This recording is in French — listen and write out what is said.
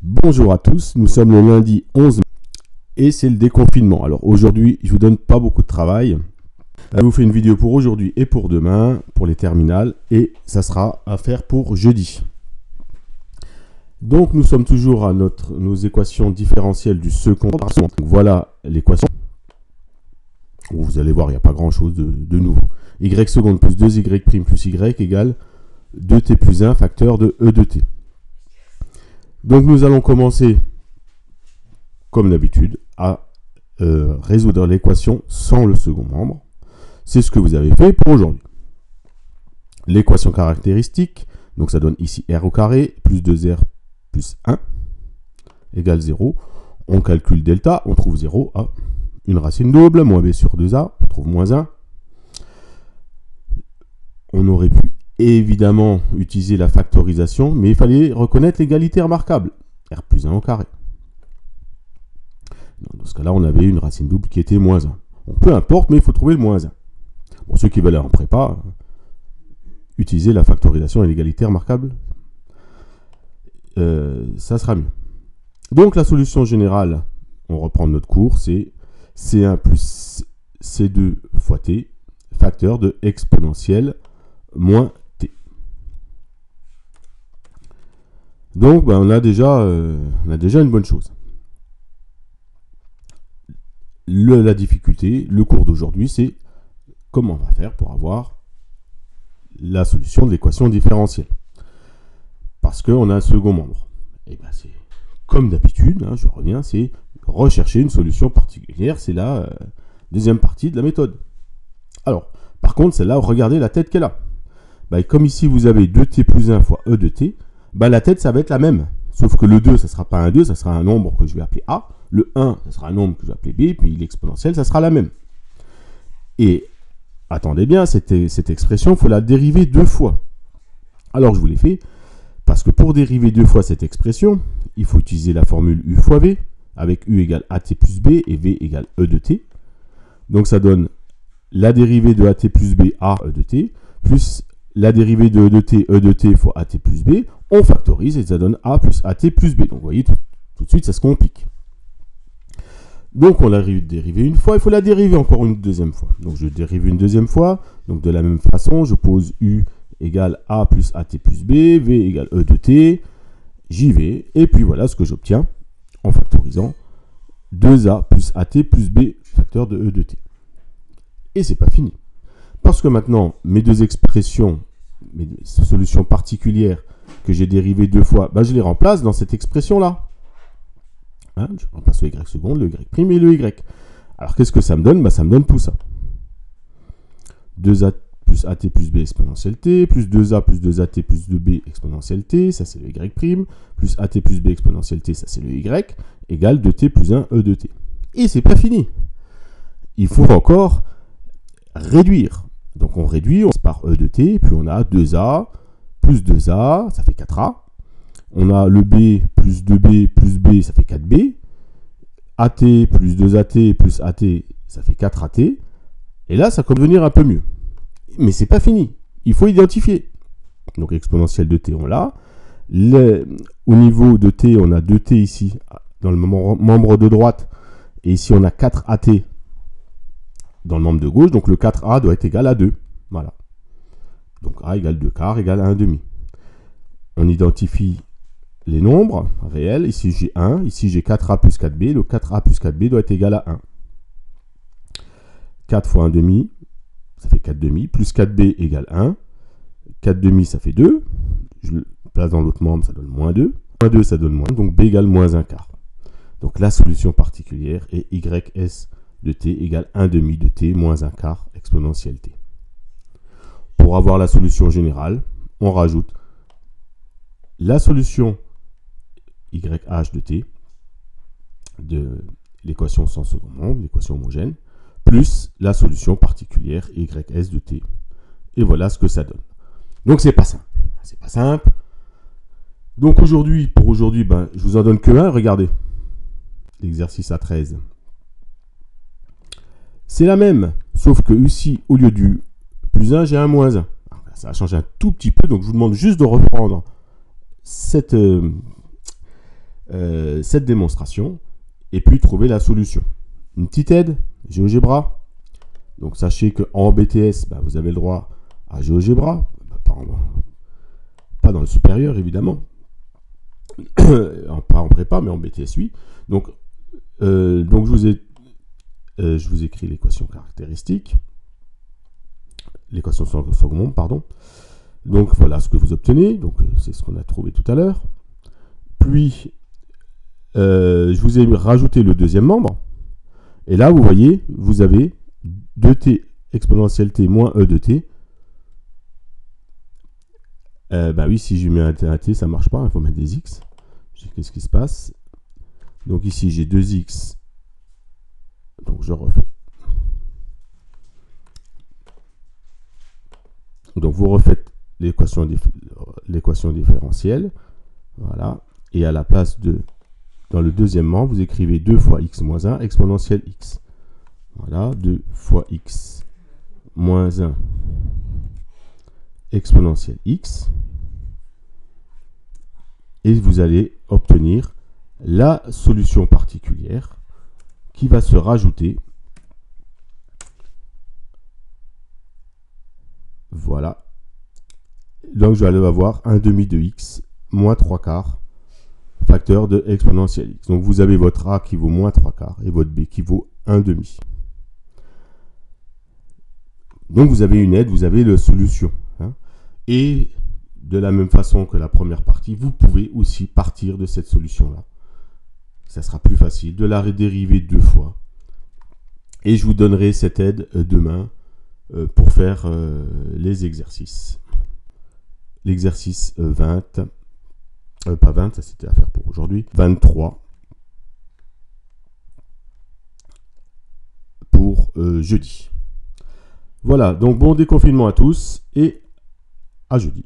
Bonjour à tous, nous sommes le lundi 11 mai et c'est le déconfinement. Alors aujourd'hui, je vous donne pas beaucoup de travail. Je vous fais une vidéo pour aujourd'hui et pour demain, pour les terminales, et ça sera à faire pour jeudi. Donc nous sommes toujours à nos équations différentielles du second partiel. Donc voilà l'équation. Vous allez voir, il n'y a pas grand chose de nouveau. Y seconde plus 2y' plus y égale 2t plus 1 facteur de e de t. Donc nous allons commencer, comme d'habitude, à résoudre l'équation sans le second membre. C'est ce que vous avez fait pour aujourd'hui. L'équation caractéristique, donc ça donne ici r au carré, plus 2r plus 1, égale 0. On calcule delta, on trouve 0 à une racine double, moins b sur 2a, on trouve moins 1. On aurait pu évidemment utiliser la factorisation, mais il fallait reconnaître l'égalité remarquable, r plus 1 au carré. Dans ce cas-là, on avait une racine double qui était moins 1. Bon, peu importe, mais il faut trouver le moins 1. Pour ceux qui veulent aller en prépa, utiliser la factorisation et l'égalité remarquable, ça sera mieux. Donc la solution générale, on reprend notre cours, c'est C1 plus C2 fois T, facteur de exponentielle moins T. Donc on a déjà une bonne chose. La difficulté, le cours d'aujourd'hui, c'est comment on va faire pour avoir la solution de l'équation différentielle. Parce qu'on a un second membre. Et bien c'est comme d'habitude, je reviens, c'est rechercher une solution particulière. C'est la deuxième partie de la méthode. Alors, par contre, celle-là, regardez la tête qu'elle a. Comme ici, vous avez 2t plus 1 fois e de t, la tête, ça va être la même. Sauf que le 2, ça ne sera pas un 2, ça sera un nombre que je vais appeler a. Le 1, ça sera un nombre que je vais appeler b, puis l'exponentielle, ça sera la même. Et attendez bien, cette expression, il faut la dériver deux fois. Alors, je vous l'ai fait, parce que pour dériver deux fois cette expression, il faut utiliser la formule u fois v, avec u égale at plus b et v égale e de t. Donc, ça donne la dérivée de at plus b a e de t, plus la dérivée de e de t fois at plus b. On factorise et ça donne a plus at plus b. Donc, vous voyez, tout de suite, ça se complique. Donc, on l'a dérivé une fois, il faut la dériver encore une deuxième fois. Donc, je dérive une deuxième fois. Donc, de la même façon, je pose u égale a plus at plus b, v égale e de t, j'y vais, et puis voilà ce que j'obtiens en factorisant 2a plus at plus b, facteur de e de t. Et c'est pas fini. Parce que maintenant, mes deux expressions, mes solutions particulières que j'ai dérivées deux fois, je les remplace dans cette expression-là. Je remplace le y seconde, le y' et le y. Alors qu'est-ce que ça me donne? Ça me donne tout ça. 2a plus at plus b exponentielle t, plus 2a plus 2at plus 2b exponentielle t, ça c'est le y', plus at plus b exponentielle t, ça c'est le y, égale 2t plus 1 e de t. Et c'est pas fini. Il faut encore réduire. Donc on réduit, on par e de t, puis on a 2a plus 2a, ça fait 4a. On a le b plus 2b plus b, ça fait 4b. At plus 2at plus at, ça fait 4at. Et là, ça commence à devenir un peu mieux. Mais c'est pas fini. Il faut identifier. Donc exponentielle de t, on l'a. Au niveau de t, on a 2t ici, dans le membre de droite. Et ici, on a 4at dans le membre de gauche. Donc le 4a doit être égal à 2. Voilà. Donc a égale 2 quarts égale à 1,5. On identifie les nombres réels. Ici, j'ai 1. Ici, j'ai 4a plus 4b. Le 4a plus 4b doit être égal à 1. 4 fois 1,5, ça fait 4,5. Plus 4b égale 1. 4,5, ça fait 2. Je le place dans l'autre membre, ça donne moins 2. Moins 2, ça donne moins 1. Donc b égale moins 1 quart. Donc la solution particulière est ys de t égale 1,5 de t moins 1 quart exponentielle t. Pour avoir la solution générale, on rajoute la solution YH de t, de l'équation sans second membre, l'équation homogène, plus la solution particulière YS de t. Et voilà ce que ça donne. Donc c'est pas simple. C'est pas simple. Donc pour aujourd'hui, je vous en donne que un. Regardez. L'exercice A13. C'est la même, sauf que ici, au lieu du plus 1, j'ai un moins 1. Ça a changé un tout petit peu, donc je vous demande juste de reprendre cette cette démonstration et puis trouver la solution. Une petite aide, GeoGebra. Donc sachez qu'en BTS, vous avez le droit à GeoGebra, pas dans le supérieur évidemment, pas en prépa, mais en BTS oui. Donc je vous écris l'équation caractéristique, l'équation second nombre, pardon. Donc voilà ce que vous obtenez, donc c'est ce qu'on a trouvé tout à l'heure. Puis je vous ai rajouté le deuxième membre, et là vous voyez, vous avez 2t exponentielle t moins e de t. Oui, si je mets un t, ça ne marche pas, il faut mettre des x. Qu'est-ce qui se passe? Donc ici j'ai 2x, donc je refais. Donc vous refaites l'équation différentielle, voilà, et à la place de, dans le deuxième membre, vous écrivez 2 fois x moins 1 exponentielle x. Voilà, 2 fois x moins 1 exponentielle x. Et vous allez obtenir la solution particulière qui va se rajouter. Voilà. Donc je vais avoir 1 demi de x moins 3 quarts facteur de exponentielle x. Donc vous avez votre a qui vaut moins 3 quarts et votre b qui vaut 1 demi. Donc vous avez une aide, vous avez la solution. Et de la même façon que la première partie, vous pouvez aussi partir de cette solution-là. Ça sera plus facile de la dériver 2 fois. Et je vous donnerai cette aide demain pour faire les exercices. L'exercice 20, pas 20, ça c'était à faire pour aujourd'hui, 23 pour jeudi. Voilà, donc bon déconfinement à tous et à jeudi.